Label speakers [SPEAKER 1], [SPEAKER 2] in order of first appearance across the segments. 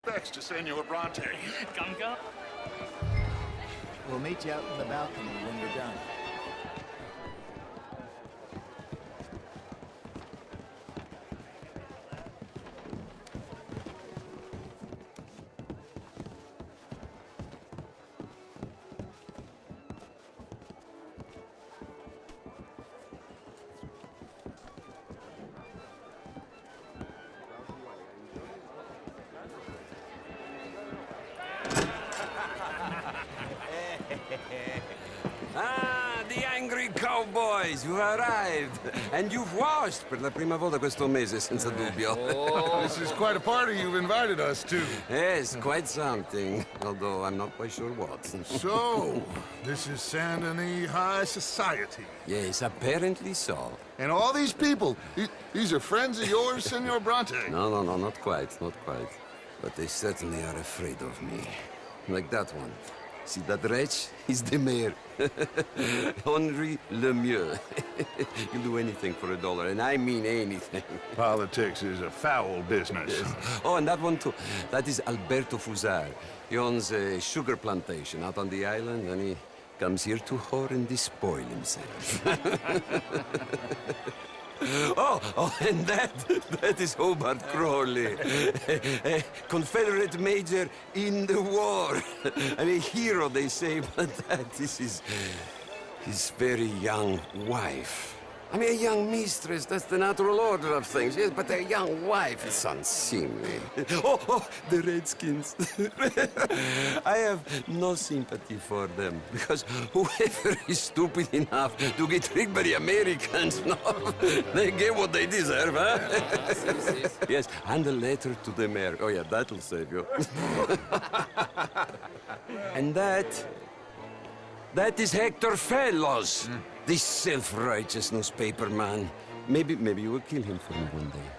[SPEAKER 1] Thanks to Senor Bronte.
[SPEAKER 2] Gunga?
[SPEAKER 3] We'll meet you out in the balcony when you're done.
[SPEAKER 4] Ah, the angry cowboys, you arrived. And you've washed per la prima volta questo mese, senza dubbio.
[SPEAKER 1] This is quite a party you've invited us to.
[SPEAKER 4] Yes, quite something. Although I'm not quite sure what.
[SPEAKER 1] So, this is Saint Denis High Society.
[SPEAKER 4] Yes, apparently so.
[SPEAKER 1] And all these people, these are friends of yours, Senor Bronte?
[SPEAKER 4] No, not quite, not quite. But they certainly are afraid of me. Like that one. See that wretch? He's the mayor. Henri Lemieux. He'll do anything for $1, and I mean anything.
[SPEAKER 1] Politics is a foul business.
[SPEAKER 4] Yes. Oh, and that one too. That is Alberto Fusar. He owns a sugar plantation out on the island, and he comes here to whore and despoil himself. Oh, and that is Hobart Crawley, a Confederate major in the war. I mean, hero, they say, but that is his very young wife. I mean, a young mistress, that's the natural order of things, yes, but a young wife is unseemly. Oh, the Redskins. I have no sympathy for them, because whoever is stupid enough to get tricked by the Americans, no, they get what they deserve, huh? Yes, and a letter to the mayor. Oh, yeah, that'll save you. And that is Hector Fellows. This self-righteous newspaper man. Maybe you will kill him for me one day.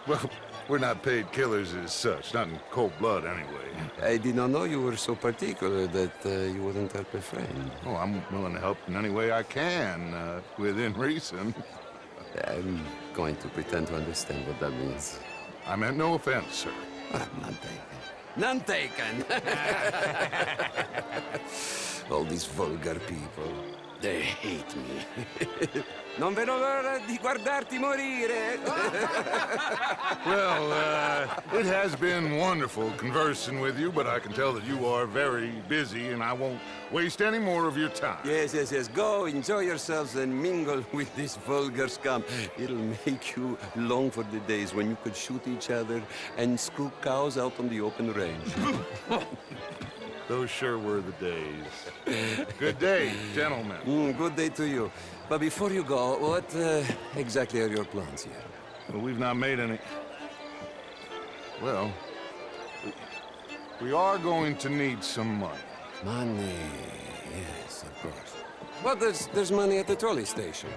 [SPEAKER 1] Well, we're not paid killers as such, not in cold blood anyway.
[SPEAKER 4] I did not know you were so particular that you wouldn't help a friend.
[SPEAKER 1] Oh, I'm willing to help in any way I can, within reason.
[SPEAKER 4] I'm going to pretend to understand what that means.
[SPEAKER 1] I meant no offense, sir.
[SPEAKER 4] None taken. None taken! All these vulgar people. They hate me. Non vedo l'ora di guardarti morire.
[SPEAKER 1] Well, it has been wonderful conversing with you, but I can tell that you are very busy, and I won't waste any more of your time.
[SPEAKER 4] Yes. Go, enjoy yourselves, and mingle with this vulgar scum. It'll make you long for the days when you could shoot each other and screw cows out on the open range.
[SPEAKER 1] Those sure were the days. Good day, gentlemen.
[SPEAKER 4] Good day to you. But before you go, what exactly are your plans here?
[SPEAKER 1] Well, we've not made any... Well, we are going to need some money.
[SPEAKER 4] Money, yes, of course. Well, there's money at the trolley station.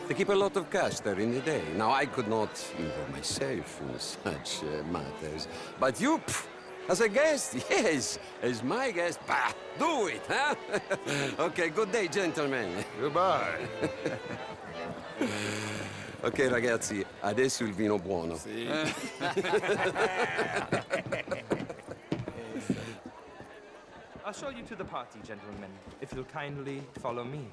[SPEAKER 4] They keep a lot of cash there in the day. Now, I could not involve myself in such matters. But you, as a guest, yes. As my guest, bah, do it, huh? Okay, good day, gentlemen.
[SPEAKER 1] Goodbye.
[SPEAKER 4] Ok, ragazzi, adesso il vino buono.
[SPEAKER 3] See?
[SPEAKER 2] I'll show you to the party, gentlemen, if you'll kindly follow me.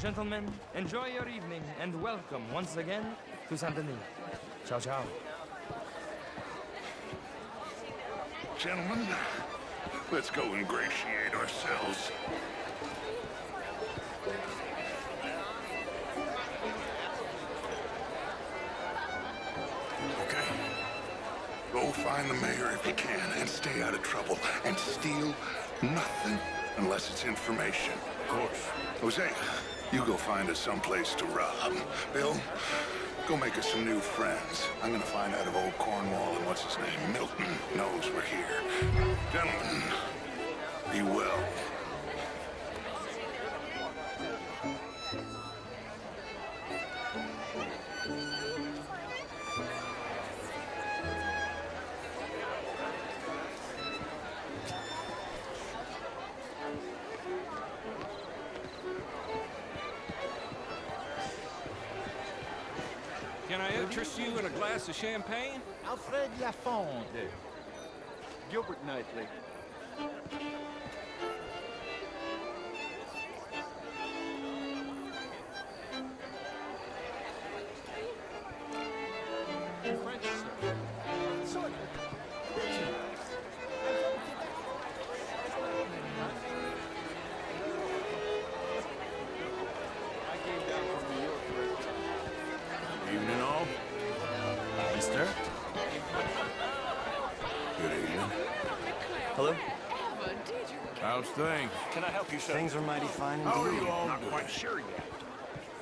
[SPEAKER 2] Gentlemen, enjoy your evening and welcome once again to Saint Denis. Ciao, ciao.
[SPEAKER 1] Gentlemen, let's go ingratiate ourselves. Okay. Go find the mayor if you can and stay out of trouble. And steal nothing unless it's information. Of course. Jose, you go find us someplace to rob. Bill, go make us some new friends. I'm gonna find out if old Cornwall and what's his name, Milton, knows we're here. Gentlemen, be well.
[SPEAKER 5] interest you in a glass of champagne?
[SPEAKER 3] Alfred Lafonde. Gilbert Knightley. French, sir. Sort of. Original. I came down from New York for it.
[SPEAKER 5] Evening all.
[SPEAKER 3] Mister?
[SPEAKER 1] Good evening.
[SPEAKER 6] Hello?
[SPEAKER 5] How's things?
[SPEAKER 6] Can I help you, sir? Things are mighty fine
[SPEAKER 5] How are
[SPEAKER 6] indeed.
[SPEAKER 5] you all
[SPEAKER 6] Not
[SPEAKER 5] doing?
[SPEAKER 6] quite sure yet.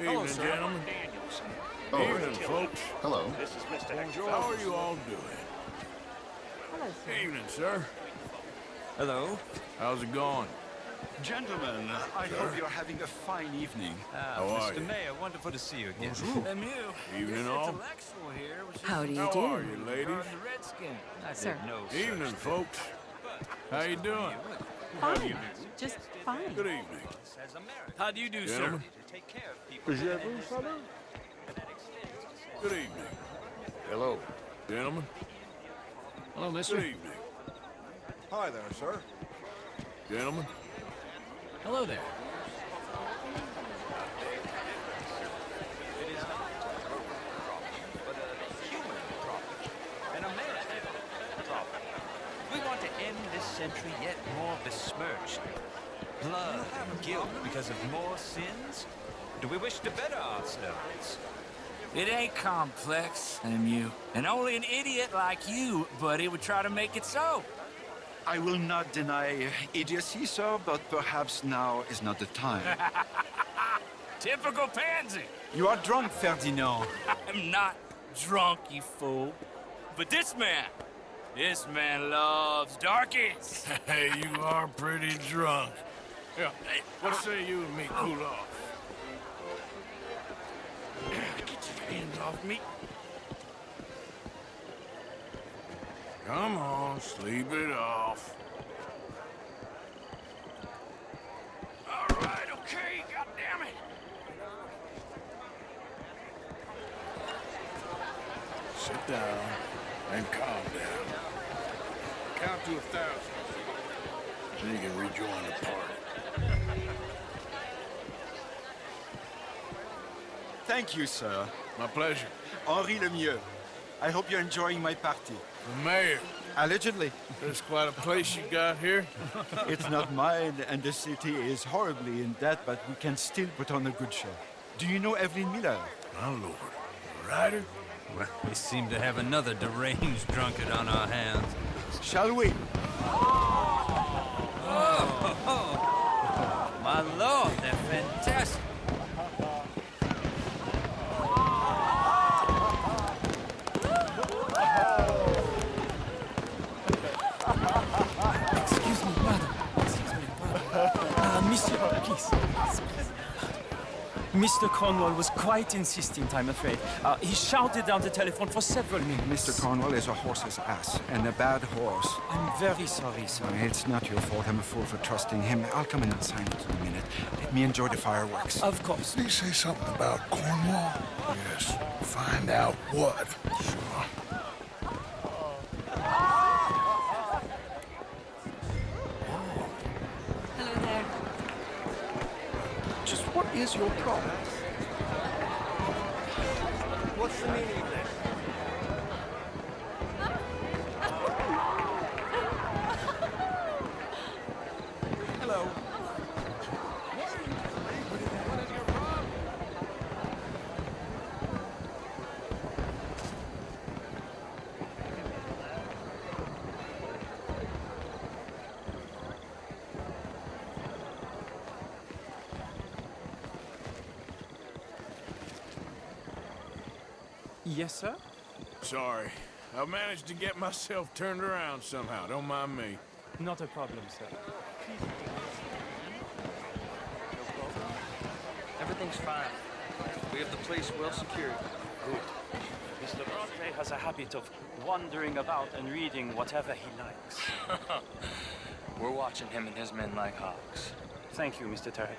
[SPEAKER 5] Evening, gentlemen.
[SPEAKER 7] Oh,
[SPEAKER 5] Evening, folks.
[SPEAKER 7] hello.
[SPEAKER 6] This is Mr. Hector.
[SPEAKER 5] How are you all doing?
[SPEAKER 8] Hello, sir.
[SPEAKER 5] Evening, sir.
[SPEAKER 2] Hello?
[SPEAKER 5] How's it going?
[SPEAKER 9] Gentlemen, I hope you're having a fine evening.
[SPEAKER 5] How are you?
[SPEAKER 9] Mayor, wonderful to see you again.
[SPEAKER 5] Evening, all.
[SPEAKER 8] How do you
[SPEAKER 5] How
[SPEAKER 8] do?
[SPEAKER 5] are you, ladies?
[SPEAKER 8] Sir.
[SPEAKER 5] Evening, folks. How you doing?
[SPEAKER 8] Fine. Just fine.
[SPEAKER 5] Good evening.
[SPEAKER 9] How do you do,
[SPEAKER 5] Gentlemen.
[SPEAKER 9] sir?
[SPEAKER 5] Good evening.
[SPEAKER 7] Hello.
[SPEAKER 5] Gentlemen.
[SPEAKER 9] Hello,
[SPEAKER 5] Good
[SPEAKER 9] mister.
[SPEAKER 5] evening.
[SPEAKER 7] Hi there, sir.
[SPEAKER 5] Gentlemen.
[SPEAKER 9] Hello there.
[SPEAKER 10] An American problem. We want to end this century yet more besmirched. Blood and guilt because of more sins? Do we wish to better ourselves?
[SPEAKER 9] It ain't complex, MU. And only an idiot like you, buddy, would try to make it so.
[SPEAKER 11] I will not deny idiocy, sir, but perhaps now is not the time.
[SPEAKER 9] Typical pansy.
[SPEAKER 11] You are drunk, Ferdinand.
[SPEAKER 9] I'm not drunk, you fool. But this man loves darkies.
[SPEAKER 5] Hey, you are pretty drunk. Yeah, hey, what say you and me cool off?
[SPEAKER 9] Get your hands off me.
[SPEAKER 5] Come on, sleep it off.
[SPEAKER 9] All right, okay, goddammit.
[SPEAKER 5] Sit down and calm down. Count to 1,000. Then you can rejoin the party.
[SPEAKER 11] Thank you, sir.
[SPEAKER 5] My pleasure.
[SPEAKER 11] Henri Lemieux. I hope you're enjoying my party.
[SPEAKER 5] The mayor.
[SPEAKER 11] Allegedly.
[SPEAKER 5] There's quite a place you got here.
[SPEAKER 11] It's not mine, and the city is horribly in debt, but we can still put on a good show. Do you know Evelyn Miller?
[SPEAKER 5] My lord. A writer?
[SPEAKER 9] Well, we seem to have another deranged drunkard on our hands.
[SPEAKER 11] Shall we?
[SPEAKER 9] My lord, they're fantastic.
[SPEAKER 10] Excuse me, madam. Excuse me, madam. Monsieur, please. Mr. Cornwall was quite insistent, I'm afraid. He shouted down the telephone for several minutes.
[SPEAKER 11] Mr. Cornwall is a horse's ass, and a bad horse.
[SPEAKER 10] I'm very sorry, sir.
[SPEAKER 11] It's not your fault. I'm a fool for trusting him. I'll come in and sign it in a minute. Let me enjoy the fireworks.
[SPEAKER 10] Of course.
[SPEAKER 1] Did he say something about Cornwall? Yes. Find out what. Sure.
[SPEAKER 8] Hello there.
[SPEAKER 7] Just what is your problem?
[SPEAKER 3] What's the meaning of this? Hello.
[SPEAKER 2] Yes, sir?
[SPEAKER 5] Sorry. I managed to get myself turned around somehow. Don't mind me.
[SPEAKER 2] Not a problem, sir.
[SPEAKER 10] Everything's fine. We have the place well secured. Good.
[SPEAKER 6] Mr. Bronte has a habit of wandering about and reading whatever he likes.
[SPEAKER 10] We're watching him and his men like hawks.
[SPEAKER 6] Thank you, Mr. Terrapin.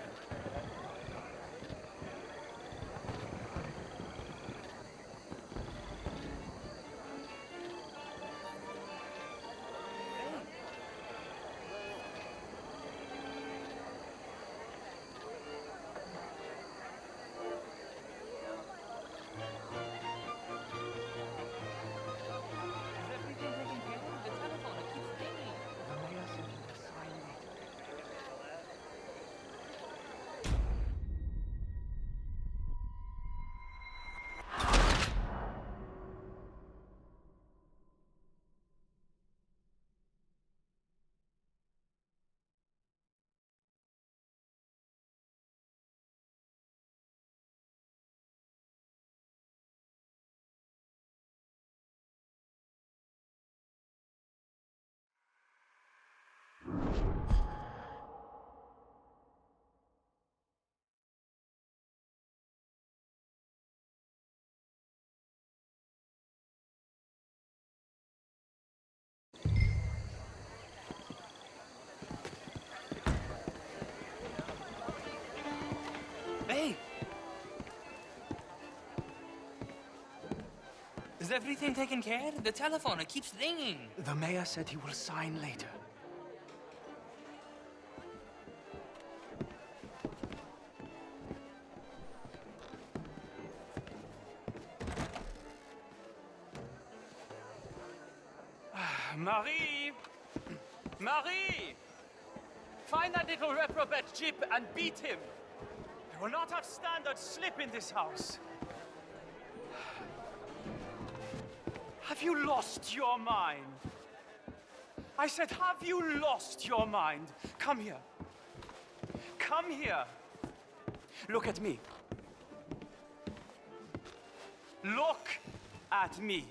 [SPEAKER 2] Is everything taken care of? The telephone, it keeps ringing.
[SPEAKER 6] The mayor said he will sign later. Marie! Marie! Find that little reprobate Jip and beat him. I will not have standard slip in this house. Have you lost your mind? I said, have you lost your mind? Come here. Come here. Look at me. Look at me.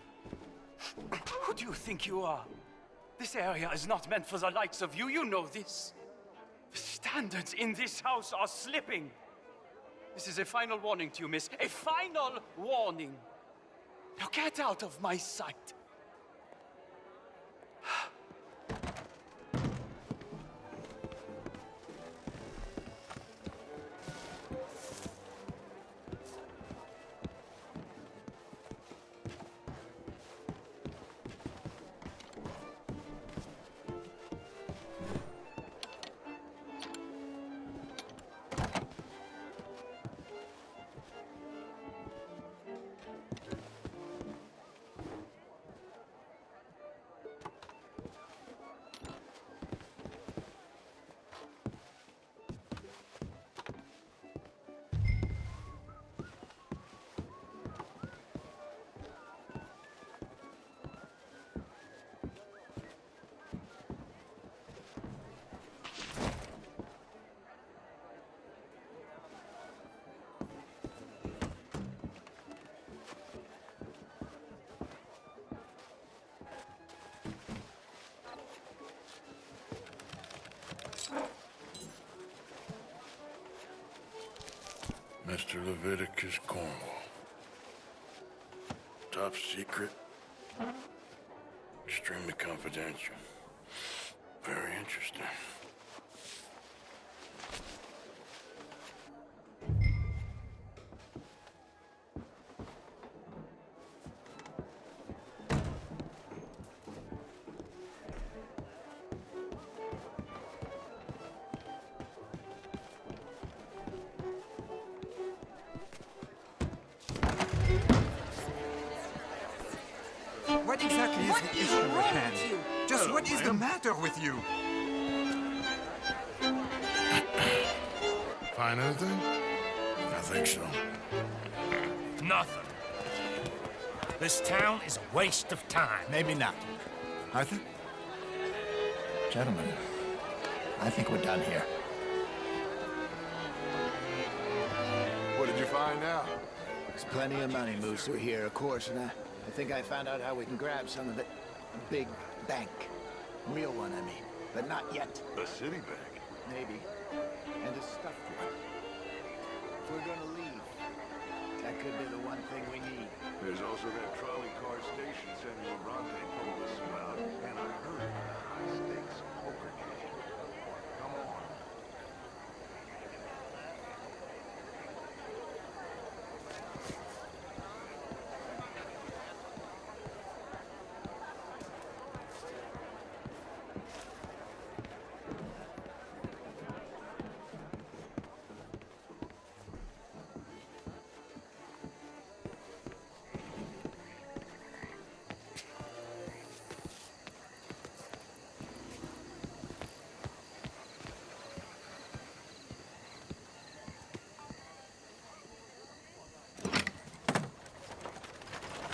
[SPEAKER 6] Who do you think you are? This area is not meant for the likes of you. You know this. The standards in this house are slipping. This is a final warning to you, miss. A final warning. Now get out of my sight.
[SPEAKER 5] Mr. Leviticus Cornwall. Top secret. Extremely confidential. Very interesting.
[SPEAKER 12] What exactly is the issue at hand? Just what is the matter with you?
[SPEAKER 5] Find anything? I think so.
[SPEAKER 13] Nothing. This town is a waste of time.
[SPEAKER 12] Maybe not. Arthur?
[SPEAKER 7] Gentlemen, I think we're done here.
[SPEAKER 1] What did you find out?
[SPEAKER 7] There's plenty of money moves through here, of course, and I think I found out how we can grab some of it. A big bank. Real one, I mean. But not yet.
[SPEAKER 1] A city bank?
[SPEAKER 7] Maybe. And a stuffed one. If we're gonna leave, that could be the one thing we need.
[SPEAKER 1] There's also that trolley car station Samuel Bronte told us about, and I heard about a high-stakes poker game. Come on.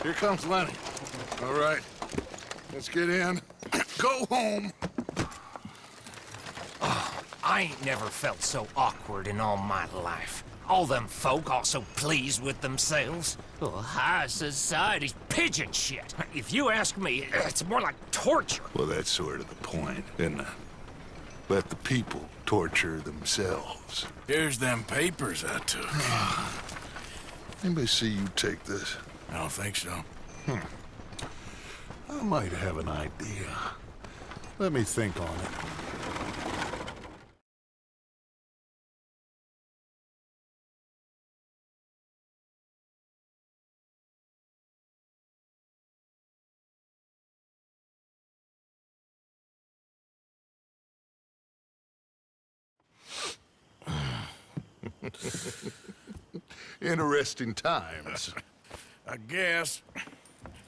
[SPEAKER 5] Here comes Lenny. All right. Let's get in. Go home.
[SPEAKER 13] I ain't never felt so awkward in all my life. All them folk all so pleased with themselves. Oh, high society's pigeon shit. If you ask me, it's more like torture.
[SPEAKER 1] Well, that's sort of the point, isn't it? Let the people torture themselves.
[SPEAKER 5] Here's them papers I took.
[SPEAKER 1] Anybody see you take this?
[SPEAKER 5] I don't think so.
[SPEAKER 1] I might have an idea. Let me think on it. Interesting times.
[SPEAKER 5] I guess.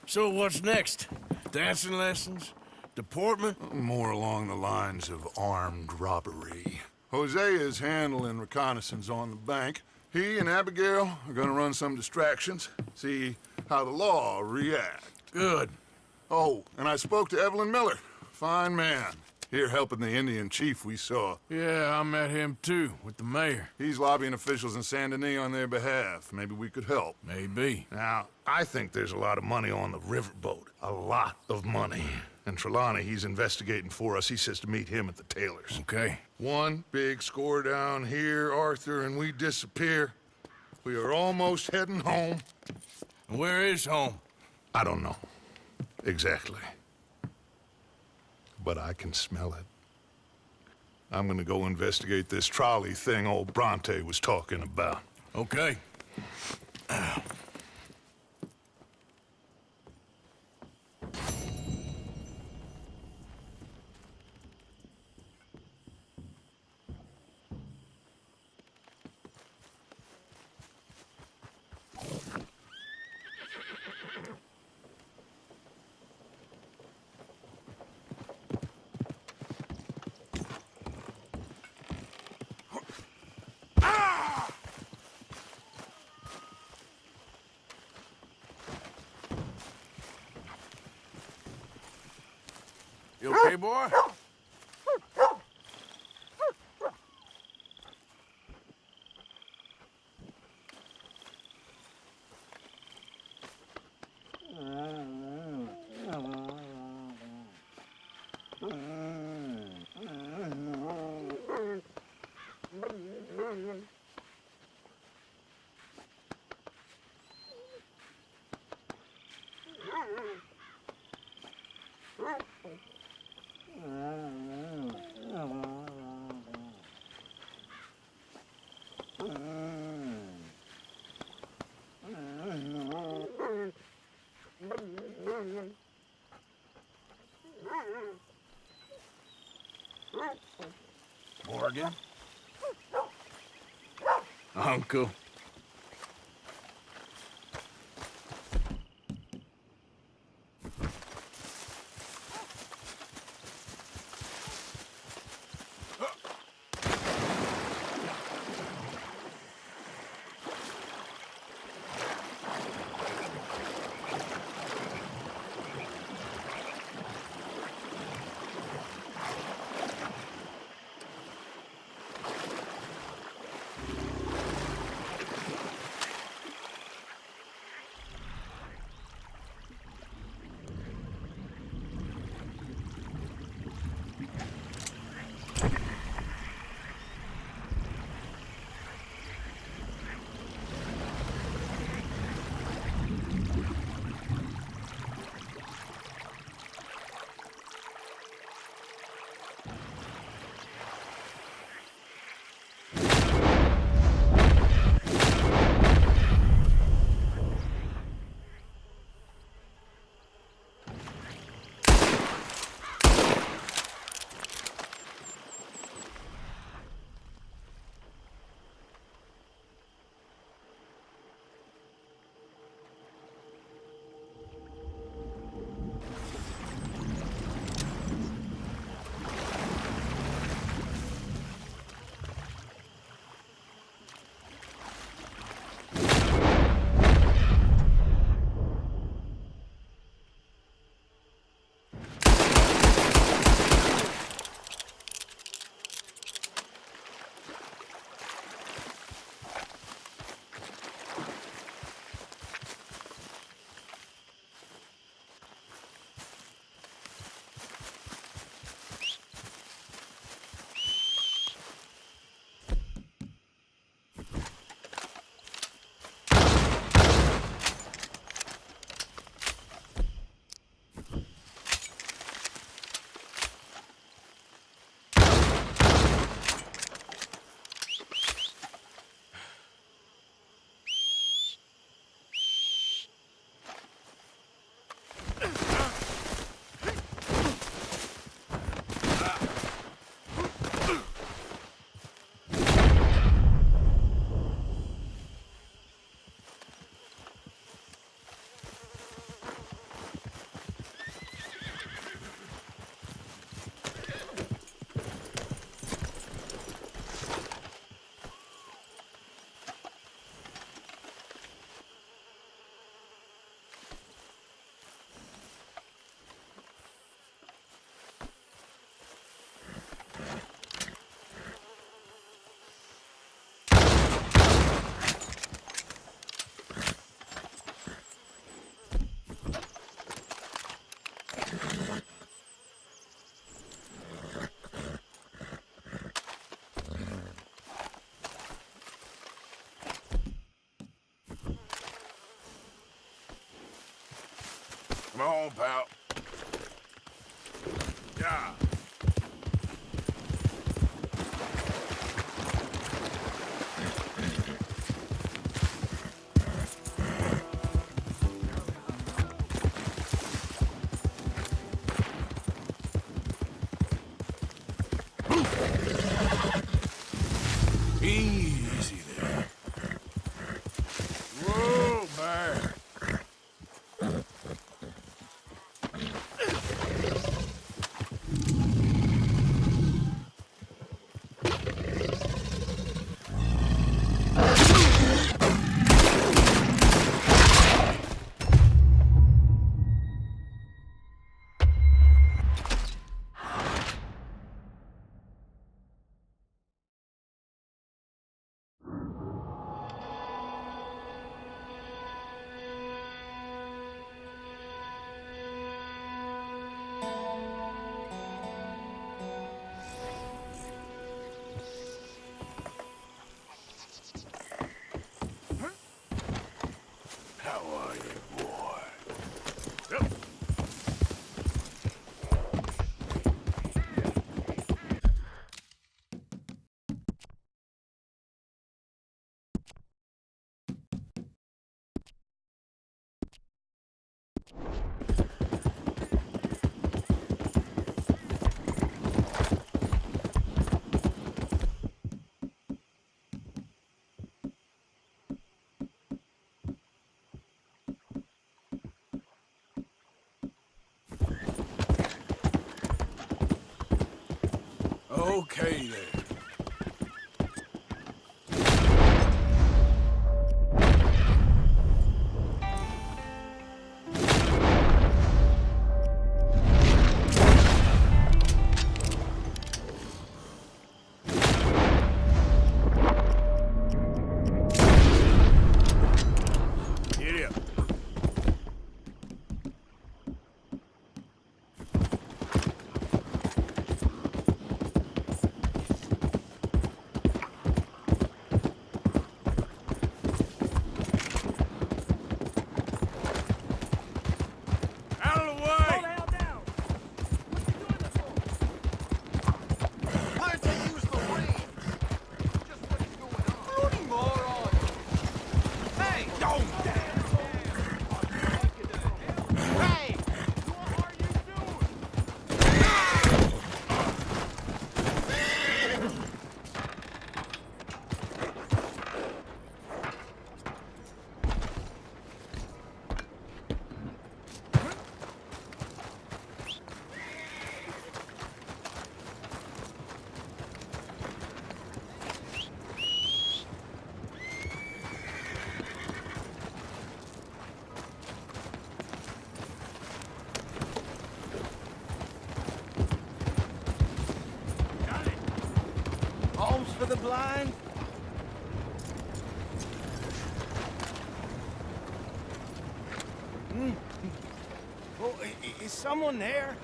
[SPEAKER 5] So what's next? Dancing lessons? Deportment?
[SPEAKER 1] More along the lines of armed robbery. Hosea is handling reconnaissance on the bank. He and Abigail are gonna run some distractions, see how the law react.
[SPEAKER 5] Good.
[SPEAKER 1] Oh, and I spoke to Evelyn Miller. Fine man. Here helping the Indian chief we saw.
[SPEAKER 5] Yeah, I met him too, with the mayor.
[SPEAKER 1] He's lobbying officials in Saint Denis on their behalf. Maybe we could help.
[SPEAKER 5] Maybe.
[SPEAKER 1] Now, I think there's a lot of money on the riverboat. A lot of money. And Trelawney, he's investigating for us. He says to meet him at the Taylor's.
[SPEAKER 5] Okay.
[SPEAKER 1] One big score down here, Arthur, and we disappear. We are almost heading home.
[SPEAKER 5] Where is home?
[SPEAKER 1] I don't know. Exactly. But I can smell it. I'm gonna go investigate this trolley thing old Bronte was talking about.
[SPEAKER 5] Okay. You okay, boy? Morgan? Uncle. on, pal. Yeah. Easy there. Whoa, man. How are you, boy? Yep. Okay, then. Giddy up. Out of the way!
[SPEAKER 6] Slow the hell down! What are you doing this for?
[SPEAKER 12] Why don't you use the reins? Just what is going on?
[SPEAKER 6] Rudy moron! Hey! Don't! Hey! What are you doing?
[SPEAKER 7] Homes for the blind? Oh, is someone there?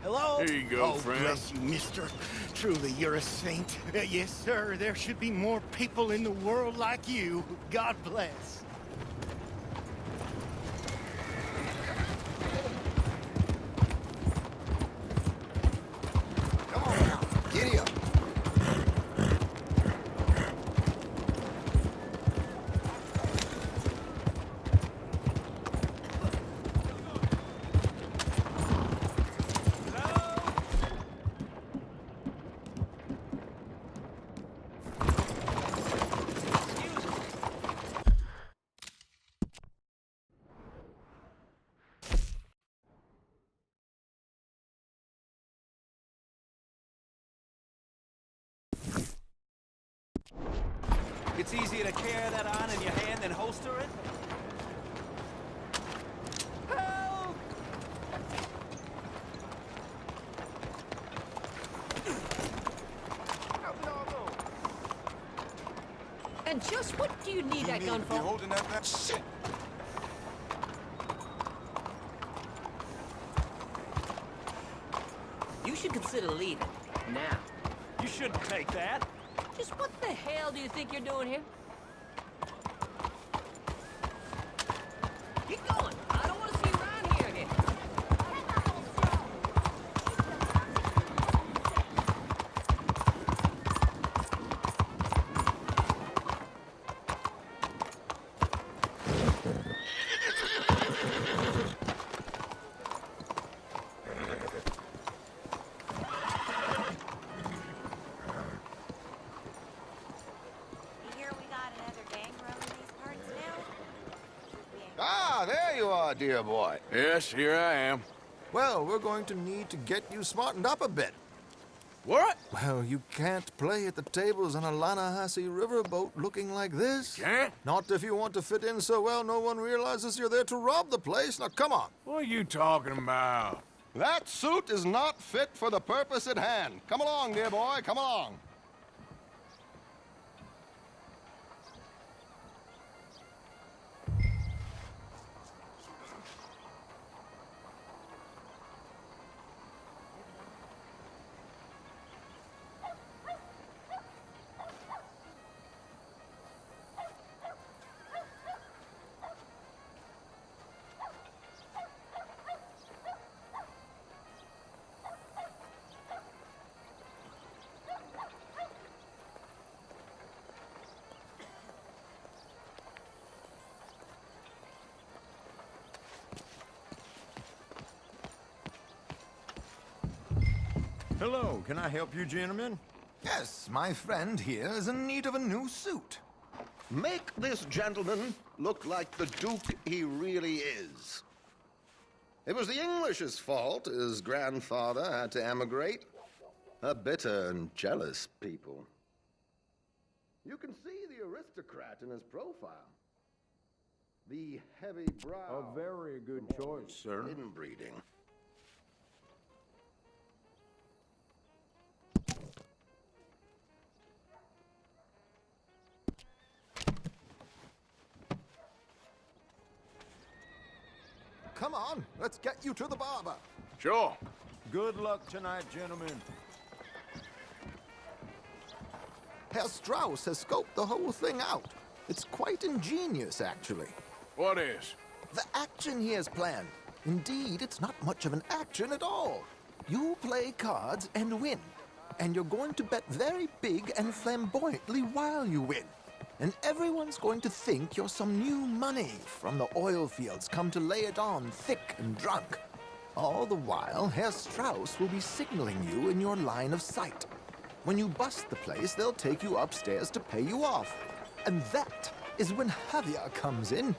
[SPEAKER 7] Hello?
[SPEAKER 5] Here you go, friend.
[SPEAKER 7] Bless you, mister. Truly, you're a saint. Yes, sir. There should be more people in the world like you. God bless.
[SPEAKER 12] Come on now, giddy up.
[SPEAKER 6] It's easier to carry that on in your hand than holster it. Help!
[SPEAKER 8] And just what do you need that gun for?
[SPEAKER 12] You holding that back? Shit!
[SPEAKER 8] You should consider leaving. Now.
[SPEAKER 6] You shouldn't take that.
[SPEAKER 8] Just what the hell do you think you're doing here? Keep going. I don't want to see you around here again.
[SPEAKER 14] are, dear boy.
[SPEAKER 5] Yes, here I am.
[SPEAKER 14] Well, we're going to need to get you smartened up a bit.
[SPEAKER 5] What?
[SPEAKER 14] Well, you can't play at the tables on a Lannahechee riverboat looking like this.
[SPEAKER 5] Can't?
[SPEAKER 14] Not if you want to fit in so well no one realizes you're there to rob the place. Now, come on.
[SPEAKER 5] What are you talking about?
[SPEAKER 14] That suit is not fit for the purpose at hand. Come along, dear boy, come along.
[SPEAKER 15] Hello, can I help you, gentlemen?
[SPEAKER 14] Yes, my friend here is in need of a new suit.
[SPEAKER 16] Make this gentleman look like the Duke he really is. It was the English's fault his grandfather had to emigrate. A bitter and jealous people. You can see the aristocrat in his profile. The heavy brow.
[SPEAKER 15] A very good choice, sir.
[SPEAKER 16] Inbreeding.
[SPEAKER 14] Come on, let's get you to the barber.
[SPEAKER 5] Sure.
[SPEAKER 15] Good luck tonight, gentlemen.
[SPEAKER 14] Herr Strauss has scoped the whole thing out. It's quite ingenious, actually.
[SPEAKER 5] What is?
[SPEAKER 14] The action he has planned. Indeed, it's not much of an action at all. You play cards and win. And you're going to bet very big and flamboyantly while you win. And everyone's going to think you're some new money from the oil fields come to lay it on thick and drunk. All the while, Herr Strauss will be signaling you in your line of sight. When you bust the place, they'll take you upstairs to pay you off. And that is when Javier comes in,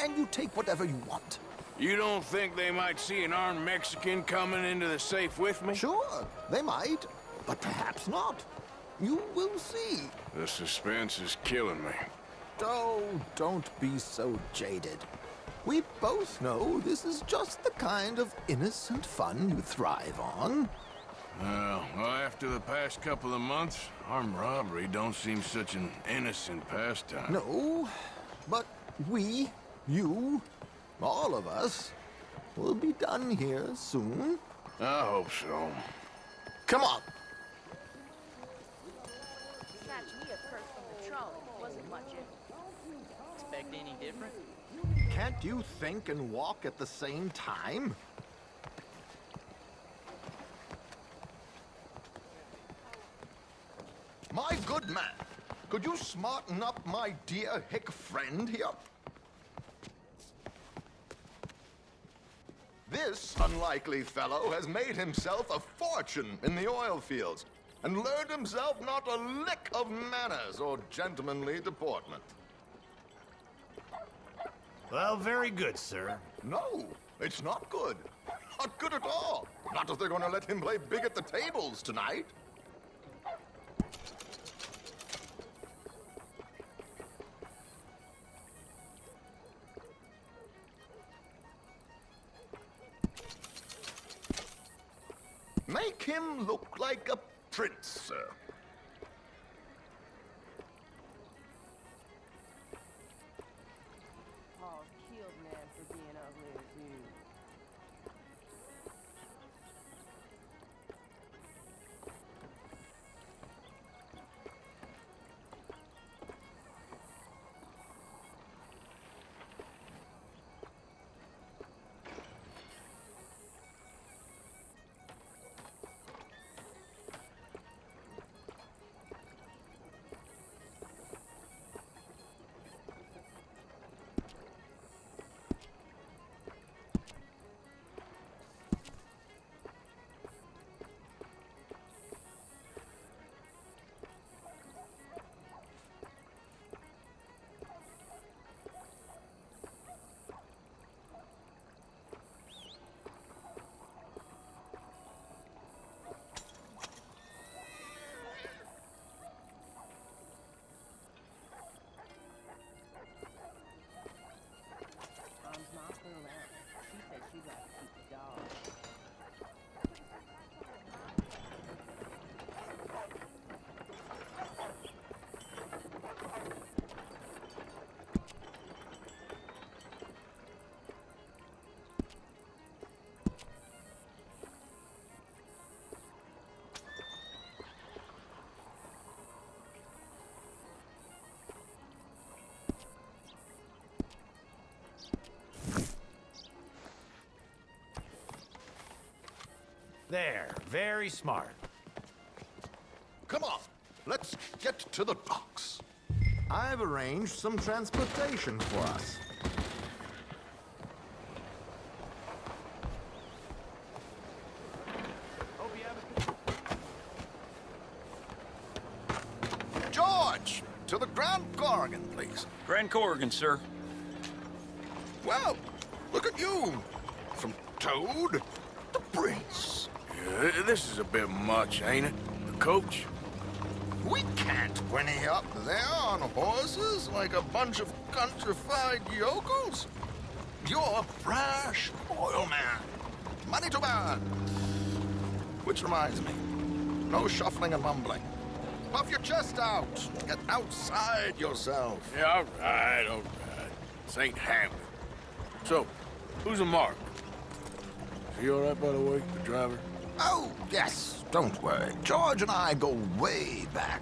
[SPEAKER 14] and you take whatever you want.
[SPEAKER 5] You don't think they might see an armed Mexican coming into the safe with me?
[SPEAKER 14] Sure, they might, but perhaps not. You will see.
[SPEAKER 5] The suspense is killing me.
[SPEAKER 14] Oh, don't be so jaded. We both know this is just the kind of innocent fun you thrive on.
[SPEAKER 5] Well, after the past couple of months, armed robbery don't seem such an innocent pastime.
[SPEAKER 14] No, but we, you, all of us, will be done here soon.
[SPEAKER 5] I hope so.
[SPEAKER 14] Come on.
[SPEAKER 8] Expect any different?
[SPEAKER 14] Can't you think and walk at the same time? My good man, could you smarten up my dear hick friend here? This unlikely fellow has made himself a fortune in the oil fields and learned himself not a lick of manners or gentlemanly deportment.
[SPEAKER 17] Well, very good, sir.
[SPEAKER 14] No, it's not good. Not good at all. Not if they're going to let him play big at the tables tonight. Make him look like a prince, sir.
[SPEAKER 18] Paul's killed man for being ugly as you.
[SPEAKER 17] There, very smart.
[SPEAKER 14] Come on, let's get to the docks. I've arranged some transportation for us. George, to the Grand Corrigan, please.
[SPEAKER 3] Grand Corrigan, sir.
[SPEAKER 14] Well, look at you. From Toad to Prince.
[SPEAKER 5] Yeah, this is a bit much, ain't it? The coach?
[SPEAKER 14] We can't whinny up there on horses like a bunch of countrified yokels. You're a brash oil man. Money to burn. Which reminds me, no shuffling and mumbling. Puff your chest out. Get outside yourself.
[SPEAKER 5] Yeah, all right. This ain't Hamlet. So, who's a mark? Is he all right, by the way, the driver?
[SPEAKER 14] Oh, yes. Don't worry. George and I go way back.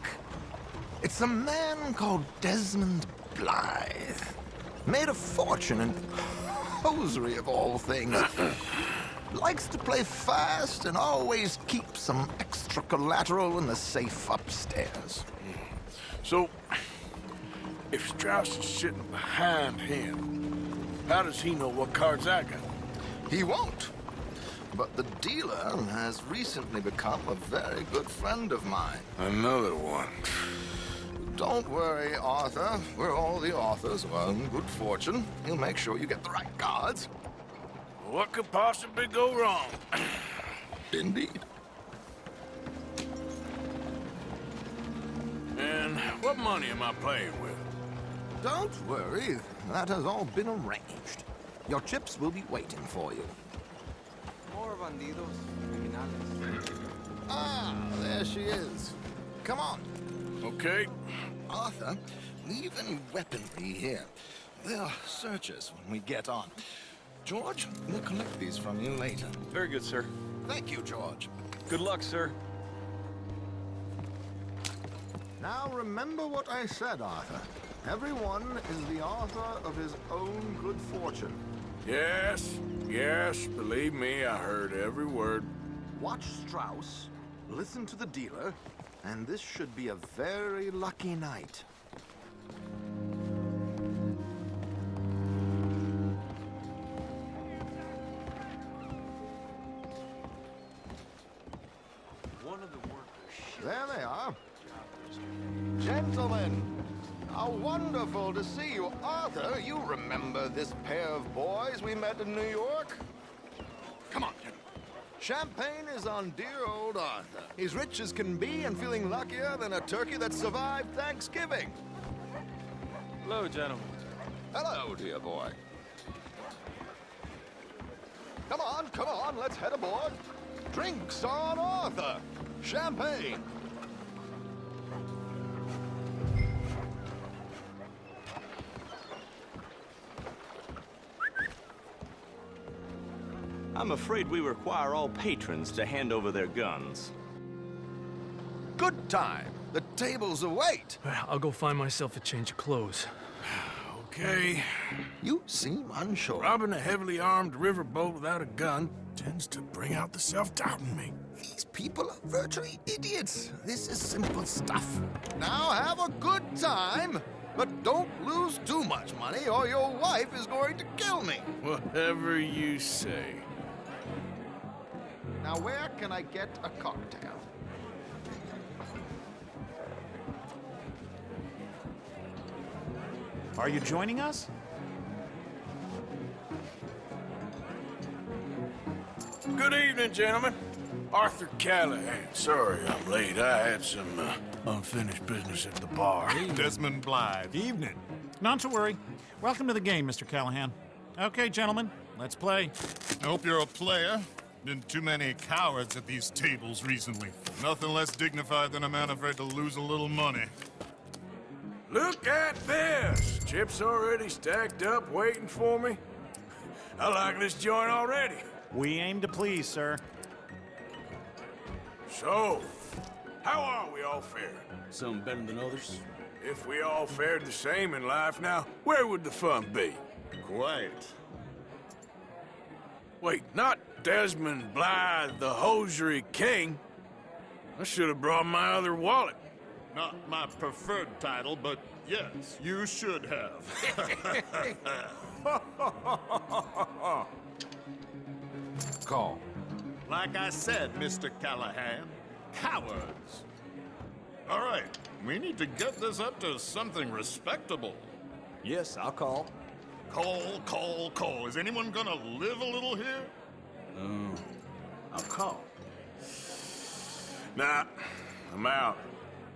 [SPEAKER 14] It's a man called Desmond Blythe. Made a fortune in hosiery of all things. Likes to play fast and always keeps some extra collateral in the safe upstairs.
[SPEAKER 5] So, if Strauss is sitting behind him, how does he know what cards I got?
[SPEAKER 14] He won't. But the dealer has recently become a very good friend of mine.
[SPEAKER 5] Another one.
[SPEAKER 14] Don't worry, Arthur. We're all the authors of our own good fortune. He'll make sure you get the right cards.
[SPEAKER 5] What could possibly go wrong?
[SPEAKER 14] Indeed.
[SPEAKER 5] And what money am I playing with?
[SPEAKER 14] Don't worry. That has all been arranged. Your chips will be waiting for you.
[SPEAKER 3] More bandidos, criminales.
[SPEAKER 14] Ah, there she is. Come on.
[SPEAKER 5] Okay.
[SPEAKER 14] Arthur, leave any weaponry here. There are searchers when we get on. George, we'll collect these from you later.
[SPEAKER 3] Very good, sir.
[SPEAKER 14] Thank you, George.
[SPEAKER 3] Good luck, sir.
[SPEAKER 14] Now remember what I said, Arthur. Everyone is the author of his own good fortune.
[SPEAKER 5] Yes, believe me, I heard every word.
[SPEAKER 14] Watch Strauss, listen to the dealer, and this should be a very lucky night. There they are. Gentlemen, how wonderful to see you. Arthur, you remember this pair of boys we met in New York? Come on, gentlemen. Champagne is on dear old Arthur. He's rich as can be and feeling luckier than a turkey that survived Thanksgiving.
[SPEAKER 3] Hello, gentlemen.
[SPEAKER 14] Hello, dear boy. Come on, let's head aboard. Drinks on Arthur. Champagne.
[SPEAKER 17] I'm afraid we require all patrons to hand over their guns.
[SPEAKER 14] Good time. The tables await.
[SPEAKER 2] I'll go find myself a change of clothes.
[SPEAKER 5] Okay.
[SPEAKER 14] You seem unsure.
[SPEAKER 5] Robbing a heavily armed riverboat without a gun tends to bring out the self-doubt in me.
[SPEAKER 14] These people are virtually idiots. This is simple stuff. Now have a good time, but don't lose too much money or your wife is going to kill me.
[SPEAKER 5] Whatever you say.
[SPEAKER 14] Now where can I get a cocktail?
[SPEAKER 17] Are you joining us?
[SPEAKER 5] Good evening, gentlemen. Arthur Callahan. Sorry I'm late. I had some unfinished business at the bar.
[SPEAKER 19] Desmond Blythe.
[SPEAKER 20] Evening. Not to worry. Welcome to the game, Mr. Callahan. Okay, gentlemen, let's play.
[SPEAKER 19] I hope you're a player. Been too many cowards at these tables recently. Nothing less dignified than a man afraid to lose a little money.
[SPEAKER 5] Look at this! Chips already stacked up, waiting for me. I like this joint already.
[SPEAKER 20] We aim to please, sir.
[SPEAKER 5] So, how are we all faring?
[SPEAKER 3] Some better than others.
[SPEAKER 5] If we all fared the same in life now, where would the fun be?
[SPEAKER 3] Quiet.
[SPEAKER 5] Wait, not Desmond Blythe, the hosiery king. I should have brought my other wallet.
[SPEAKER 19] Not my preferred title, but yes, you should have.
[SPEAKER 5] Call.
[SPEAKER 19] Like I said, Mr. Callahan, cowards. All right, we need to get this up to something respectable.
[SPEAKER 15] Yes, I'll call.
[SPEAKER 19] Call. Is anyone gonna live a little here?
[SPEAKER 5] I'll call. Nah, I'm out.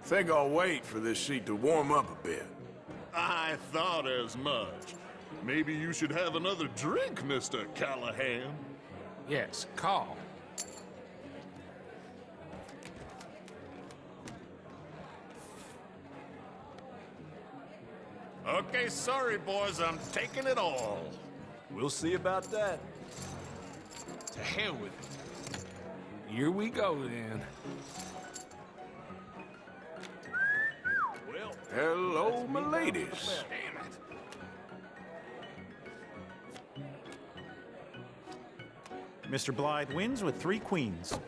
[SPEAKER 5] Think I'll wait for this seat to warm up a bit.
[SPEAKER 19] I thought as much. Maybe you should have another drink, Mr. Callahan.
[SPEAKER 20] Yes, call.
[SPEAKER 19] Okay, sorry, boys, I'm taking it all.
[SPEAKER 15] We'll see about that.
[SPEAKER 5] To hell with it. Here we go, then.
[SPEAKER 19] Well,
[SPEAKER 5] hello, my ladies.
[SPEAKER 20] Mr. Blythe wins with 3 queens.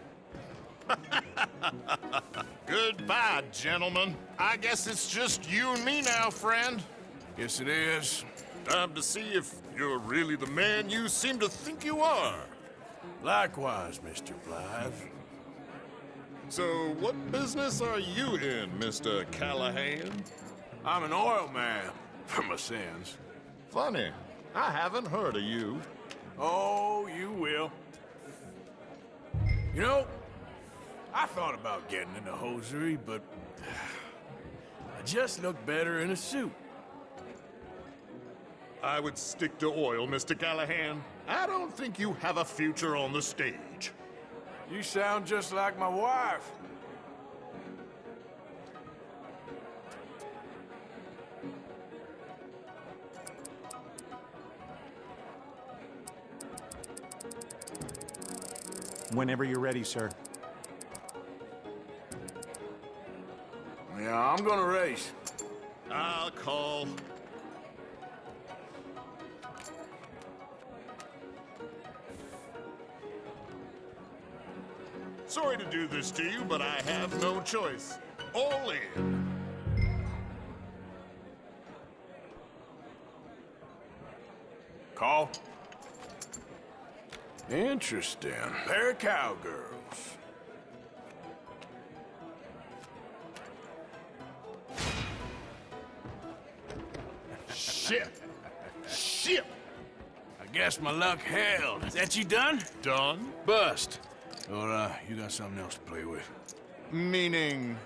[SPEAKER 19] Goodbye, gentlemen. I guess it's just you and me now, friend.
[SPEAKER 5] Yes, it is.
[SPEAKER 19] Time to see if you're really the man you seem to think you are.
[SPEAKER 5] Likewise, Mr. Blythe.
[SPEAKER 19] So, what business are you in, Mr. Callahan?
[SPEAKER 5] I'm an oil man, for my sins.
[SPEAKER 19] Funny, I haven't heard of you.
[SPEAKER 5] Oh, you will. You know, I thought about getting into hosiery, but I just look better in a suit.
[SPEAKER 19] I would stick to oil, Mr. Callahan. I don't think you have a future on the stage.
[SPEAKER 5] You sound just like my wife.
[SPEAKER 20] Whenever you're ready, sir.
[SPEAKER 5] Yeah, I'm gonna race.
[SPEAKER 19] I'll call. Sorry to do this to you, but I have no choice. All in.
[SPEAKER 5] Call. Interesting. Pair of cowgirls. Shit! I guess my luck held. Is that you done?
[SPEAKER 19] Done?
[SPEAKER 5] Bust. Or, you got something else to play with?
[SPEAKER 19] Meaning?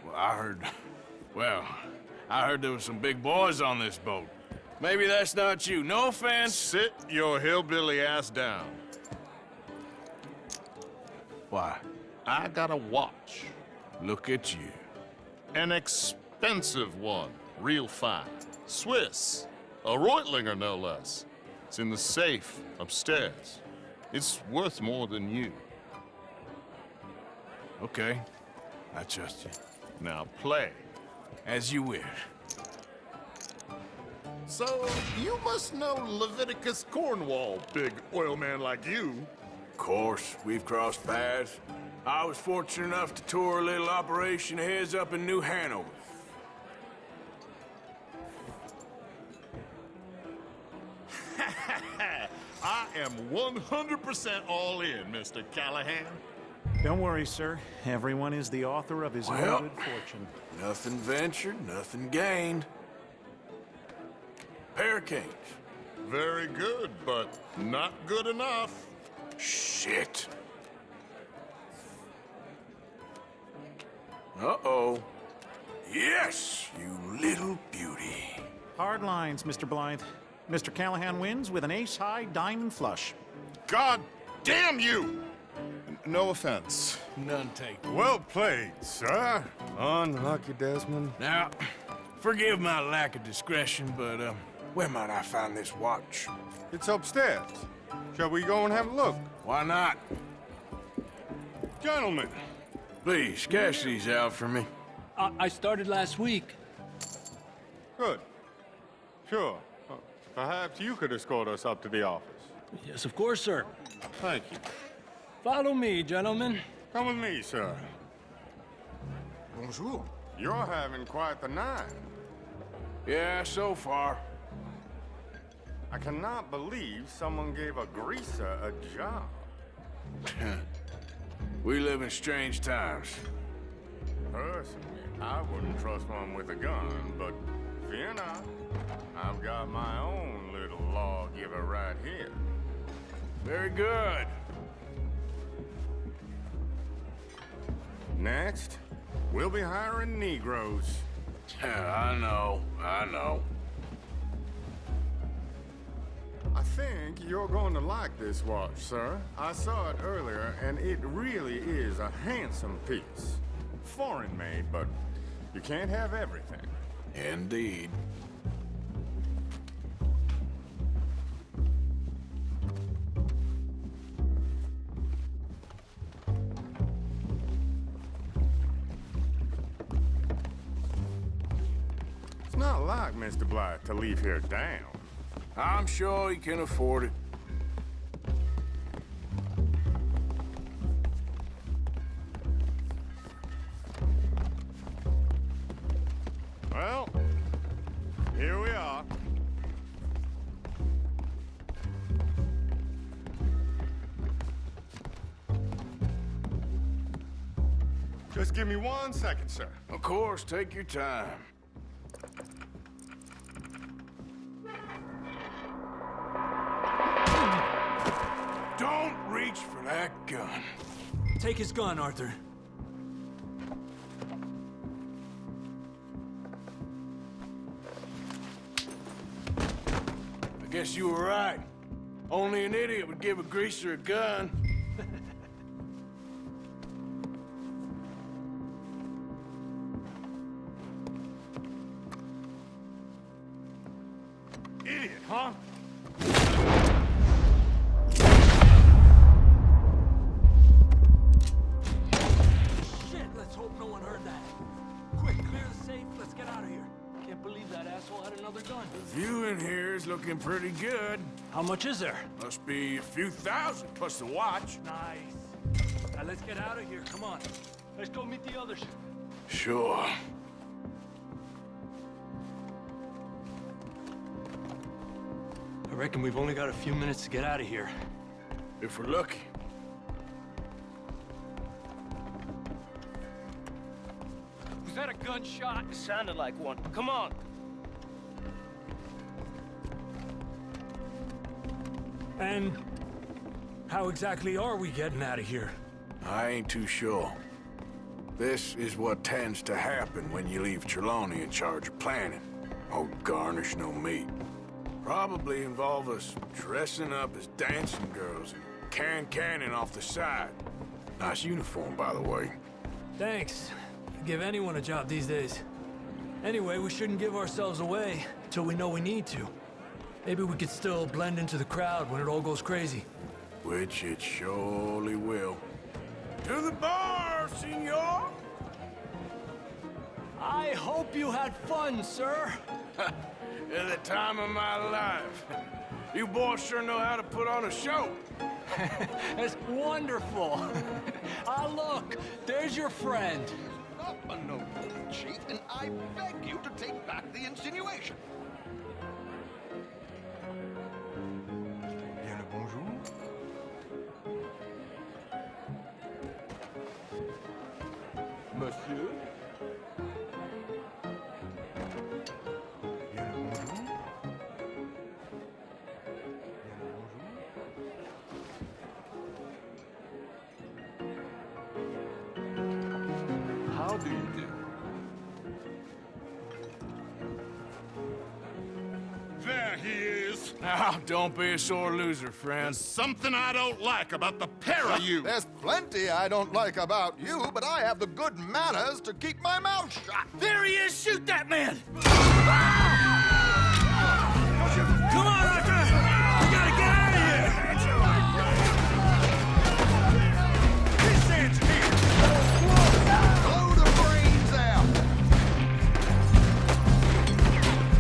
[SPEAKER 5] Well, I heard there was some big boys on this boat. Maybe that's not you. No offense.
[SPEAKER 19] Sit your hillbilly ass down.
[SPEAKER 5] Why?
[SPEAKER 19] I got a watch.
[SPEAKER 5] Look at you.
[SPEAKER 19] An expensive one. Real fine. Swiss. A Reutlinger, no less. It's in the safe upstairs. It's worth more than you.
[SPEAKER 5] Okay. I trust you.
[SPEAKER 19] Now play.
[SPEAKER 5] As you wish.
[SPEAKER 19] So, you must know Leviticus Cornwall, big oil man like you.
[SPEAKER 5] Of course, we've crossed paths. I was fortunate enough to tour a little operation of his up in New Hanover.
[SPEAKER 19] I am 100% all in, Mr. Callahan.
[SPEAKER 20] Don't worry, sir. Everyone is the author of his own good fortune.
[SPEAKER 5] Nothing ventured, nothing gained. Pair of kings.
[SPEAKER 19] Very good, but not good enough.
[SPEAKER 5] Shit. Uh-oh. Yes, you little beauty.
[SPEAKER 20] Hard lines, Mr. Blythe. Mr. Callahan wins with an ace-high diamond flush.
[SPEAKER 19] God damn you! No offense.
[SPEAKER 5] None taken.
[SPEAKER 19] Well played, sir. Unlucky, Desmond.
[SPEAKER 5] Now, forgive my lack of discretion, but, where might I find this watch?
[SPEAKER 3] It's upstairs. Shall we go and have a look?
[SPEAKER 5] Why not?
[SPEAKER 3] Gentlemen.
[SPEAKER 5] Please, cash these out for me.
[SPEAKER 21] I started last week.
[SPEAKER 3] Good. Sure. Perhaps you could escort us up to the office.
[SPEAKER 21] Yes, of course, sir.
[SPEAKER 3] Thank you.
[SPEAKER 21] Follow me, gentlemen.
[SPEAKER 3] Come with me, sir.
[SPEAKER 5] Bonjour.
[SPEAKER 3] You're having quite the night.
[SPEAKER 5] Yeah, so far.
[SPEAKER 3] I cannot believe someone gave a greaser a job.
[SPEAKER 5] We live in strange times.
[SPEAKER 3] Personally, I wouldn't trust one with a gun, but fear not. I've got my own little lawgiver right here.
[SPEAKER 5] Very good.
[SPEAKER 3] Next, we'll be hiring Negroes.
[SPEAKER 5] I know.
[SPEAKER 3] I think you're going to like this watch, sir. I saw it earlier, and it really is a handsome piece. Foreign made, but you can't have everything.
[SPEAKER 5] Indeed.
[SPEAKER 3] It's not like Mr. Blythe to leave here down.
[SPEAKER 5] I'm sure he can afford it.
[SPEAKER 3] Well, here we are. Just give me 1 second, sir.
[SPEAKER 5] Of course, take your time. Don't reach for that gun.
[SPEAKER 21] Take his gun, Arthur.
[SPEAKER 5] I guess you were right. Only an idiot would give a greaser a gun.
[SPEAKER 3] Idiot, huh?
[SPEAKER 21] Shit, let's hope no one heard that. Quick, clear the safe. Let's get out of here. Can't believe that asshole had another gun.
[SPEAKER 5] The view in here is looking pretty good.
[SPEAKER 21] How much is there?
[SPEAKER 5] Must be a few thousand plus the watch.
[SPEAKER 21] Nice. Now let's get out of here. Come on. Let's go meet the others.
[SPEAKER 5] Sure.
[SPEAKER 21] I reckon we've only got a few minutes to get out of here.
[SPEAKER 5] If we're lucky.
[SPEAKER 21] Was that a gunshot?
[SPEAKER 10] It sounded like one. Come on.
[SPEAKER 21] And how exactly are we getting out of here?
[SPEAKER 5] I ain't too sure. This is what tends to happen when you leave Trelawney in charge of planning. Oh, garnish no meat. Probably involve us dressing up as dancing girls and carrying cannon off the side. Nice uniform, by the way.
[SPEAKER 21] Thanks. Give anyone a job these days. Anyway, we shouldn't give ourselves away until we know we need to. Maybe we could still blend into the crowd when it all goes crazy.
[SPEAKER 5] Which it surely will. To the bar, senor!
[SPEAKER 21] I hope you had fun, sir.
[SPEAKER 5] At the time of my life. You boys sure know how to put on a show.
[SPEAKER 21] That's wonderful. Ah, look, there's your friend.
[SPEAKER 4] Not a noble chief, and I beg you to take back the insinuation.
[SPEAKER 3] Bien le bonjour.
[SPEAKER 4] Monsieur?
[SPEAKER 3] Bien le bonjour.
[SPEAKER 4] How do you do?
[SPEAKER 19] There he is.
[SPEAKER 5] Now, don't be a sore loser, friend.
[SPEAKER 19] Something I don't like about the pair of you.
[SPEAKER 4] There's plenty I don't like about you, but I have the good manners to keep my mouth shut.
[SPEAKER 9] There he is! Shoot that man! Come on, Arthur! We gotta get out of here!
[SPEAKER 4] This ends here. Blow the brains out.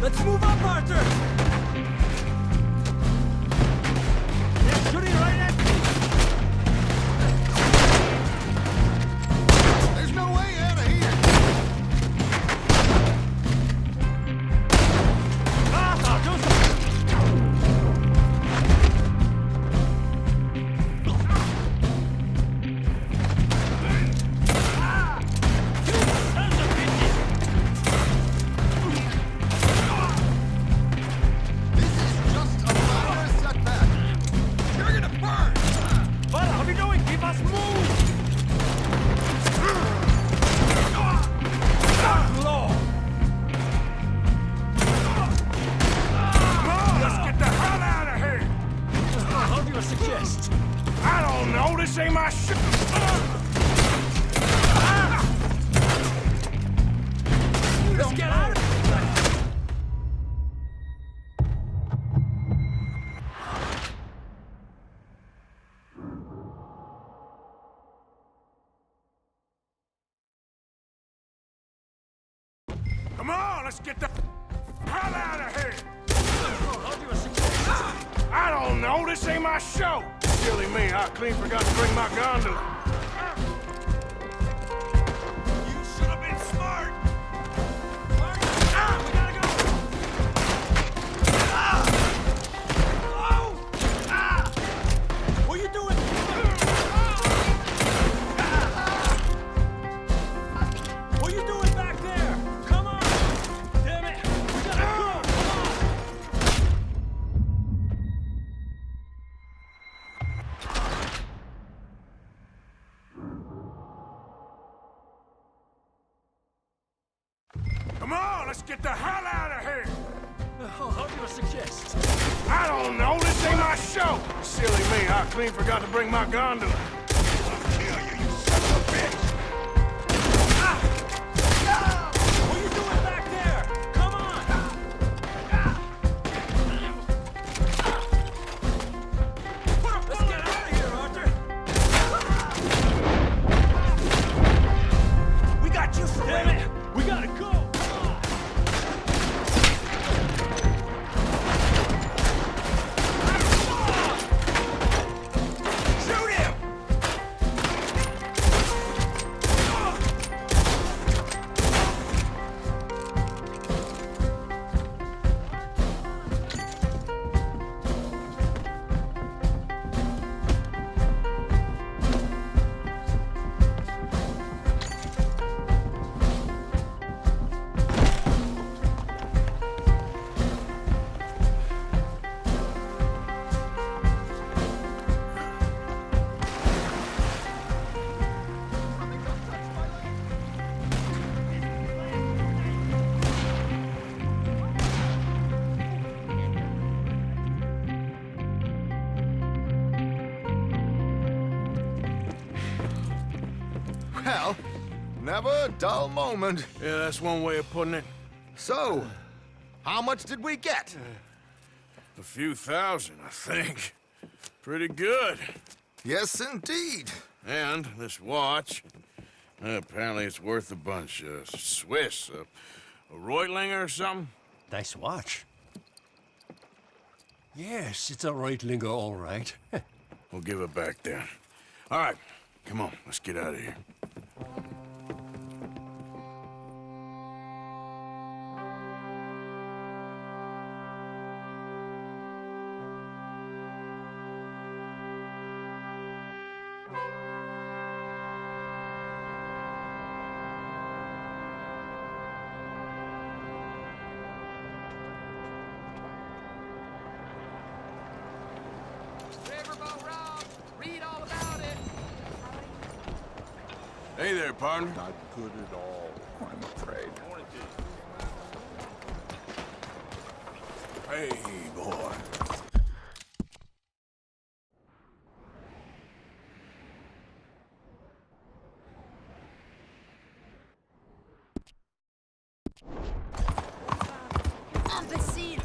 [SPEAKER 21] Let's move up, Arthur! They're shooting right at me!
[SPEAKER 5] Come on, let's get the hell out of here! I don't know, this ain't my show! Silly me, I clean forgot to bring my gondola. You should have been smart! We gotta go! What are you doing? What are you doing back there? Come on! Damn it! We gotta go! Come on, let's get the hell out of here!
[SPEAKER 21] How do you suggest?
[SPEAKER 5] I don't know, this ain't my show! Silly me, I clean forgot to bring my gondola. I'll kill you, you son of a bitch!
[SPEAKER 21] What are you doing back there? Come on! Let's get out of here, Arthur!
[SPEAKER 5] We got you surrounded!
[SPEAKER 21] We gotta go!
[SPEAKER 5] Shoot him!
[SPEAKER 4] Well, never a dull moment.
[SPEAKER 5] Yeah, that's one way of putting it.
[SPEAKER 4] So, how much did we get?
[SPEAKER 5] A few thousand, I think. Pretty good.
[SPEAKER 4] Yes, indeed.
[SPEAKER 5] And this watch, apparently it's worth a bunch. Swiss, a Reutlinger or something?
[SPEAKER 11] Nice watch. Yes, it's a Reutlinger, all right.
[SPEAKER 5] We'll give it back then. All right, come on, let's get out of here.
[SPEAKER 8] Read all about it.
[SPEAKER 5] Hey there, partner.
[SPEAKER 4] Not good at all, I'm afraid.
[SPEAKER 5] Hey, boy.
[SPEAKER 8] Imbecile.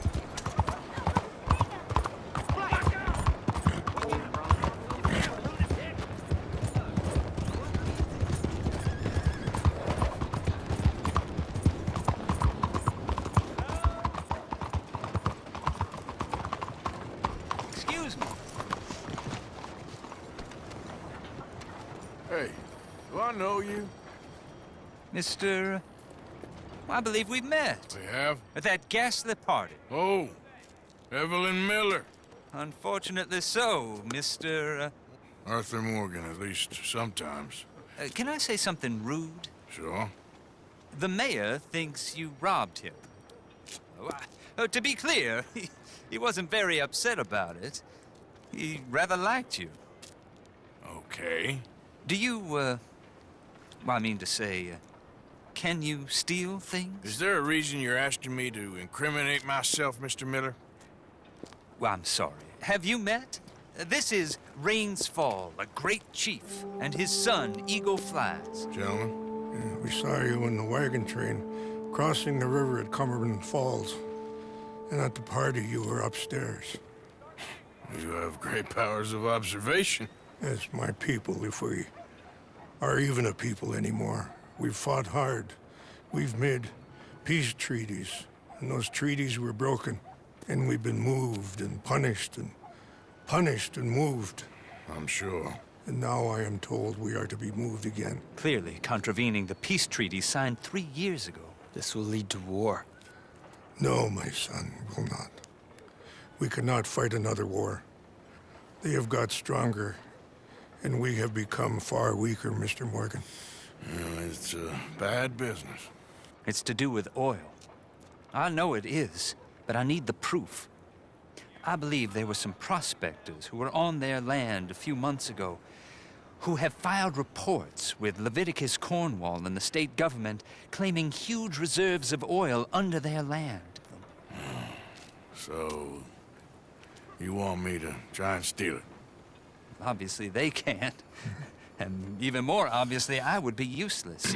[SPEAKER 10] Excuse me.
[SPEAKER 5] Hey, do I know you?
[SPEAKER 10] Mr. I believe we've met.
[SPEAKER 5] We have?
[SPEAKER 10] At that ghastly party.
[SPEAKER 5] Oh, Evelyn Miller.
[SPEAKER 10] Unfortunately so, Mr.
[SPEAKER 5] Arthur Morgan, at least sometimes.
[SPEAKER 10] Can I say something rude?
[SPEAKER 5] Sure.
[SPEAKER 10] The mayor thinks you robbed him. To be clear, he wasn't very upset about it. He rather liked you.
[SPEAKER 5] Okay.
[SPEAKER 10] Do you, well, I mean to say, can you steal things?
[SPEAKER 5] Is there a reason you're asking me to incriminate myself, Mr. Miller?
[SPEAKER 10] Well, I'm sorry. Have you met? This is Rains Fall, a great chief, and his son, Eagle Flies.
[SPEAKER 5] Gentlemen?
[SPEAKER 22] Yeah, we saw you in the wagon train, crossing the river at Cumberland Falls. And at the party, you were upstairs.
[SPEAKER 5] You have great powers of observation.
[SPEAKER 22] Yes, my people, if we are even a people anymore. We've fought hard. We've made peace treaties. And those treaties were broken. And we've been moved and punished and punished and moved.
[SPEAKER 5] I'm sure.
[SPEAKER 22] And now I am told we are to be moved again.
[SPEAKER 10] Clearly contravening the peace treaty signed 3 years ago.
[SPEAKER 1] This will lead to war.
[SPEAKER 22] No, my son, will not. We cannot fight another war. They have got stronger, and we have become far weaker, Mr. Morgan.
[SPEAKER 5] Well, it's bad business.
[SPEAKER 10] It's to do with oil. I know it is, but I need the proof. I believe there were some prospectors who were on their land a few months ago who have filed reports with Leviticus Cornwall and the state government claiming huge reserves of oil under their land.
[SPEAKER 5] So, you want me to try and steal it?
[SPEAKER 10] Obviously they can't. And even more obviously, I would be useless.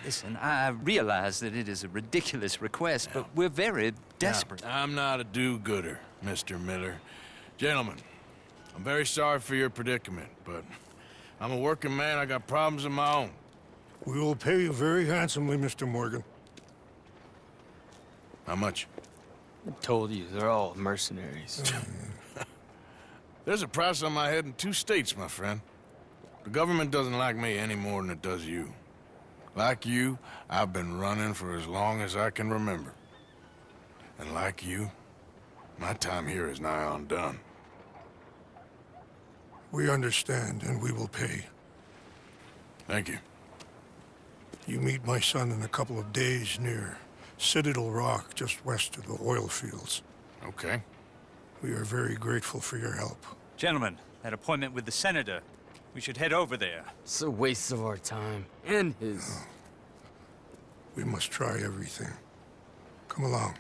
[SPEAKER 10] Listen, I realize that it is a ridiculous request, but we're very desperate.
[SPEAKER 5] Now, I'm not a do-gooder, Mr. Miller. Gentlemen, I'm very sorry for your predicament, but I'm a working man. I got problems of my own.
[SPEAKER 22] We will pay you very handsomely, Mr. Morgan.
[SPEAKER 5] How much?
[SPEAKER 1] I told you, they're all mercenaries.
[SPEAKER 5] There's a price on my head in 2 states, my friend. The government doesn't like me any more than it does you. Like you, I've been running for as long as I can remember. And like you, my time here is nigh on done.
[SPEAKER 22] We understand, and we will pay.
[SPEAKER 5] Thank you.
[SPEAKER 22] You meet my son in a couple of days near Citadel Rock, just west of the oil fields.
[SPEAKER 5] Okay.
[SPEAKER 22] We are very grateful for your help.
[SPEAKER 10] Gentlemen, that appointment with the senator. We should head over there.
[SPEAKER 1] It's a waste of our time. And his.
[SPEAKER 22] We must try everything. Come along.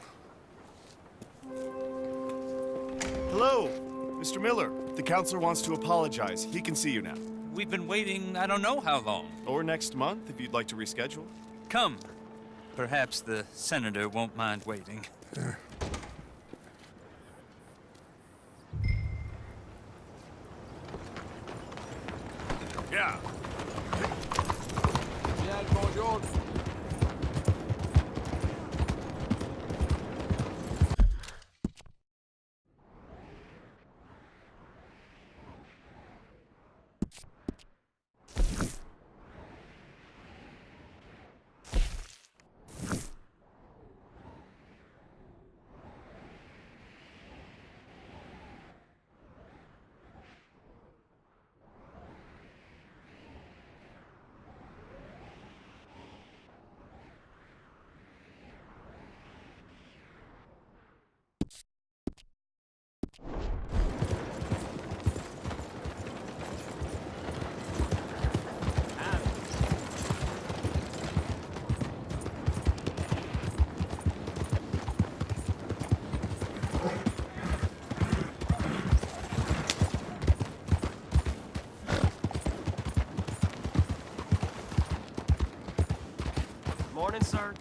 [SPEAKER 13] Hello, Mr. Miller. The counselor wants to apologize. He can see you now.
[SPEAKER 10] We've been waiting I don't know how long.
[SPEAKER 13] Or next month, if you'd like to reschedule.
[SPEAKER 10] Come. Perhaps the senator won't mind waiting.
[SPEAKER 5] Yeah.
[SPEAKER 23] Bien, bonjour.
[SPEAKER 2] Morning, sir.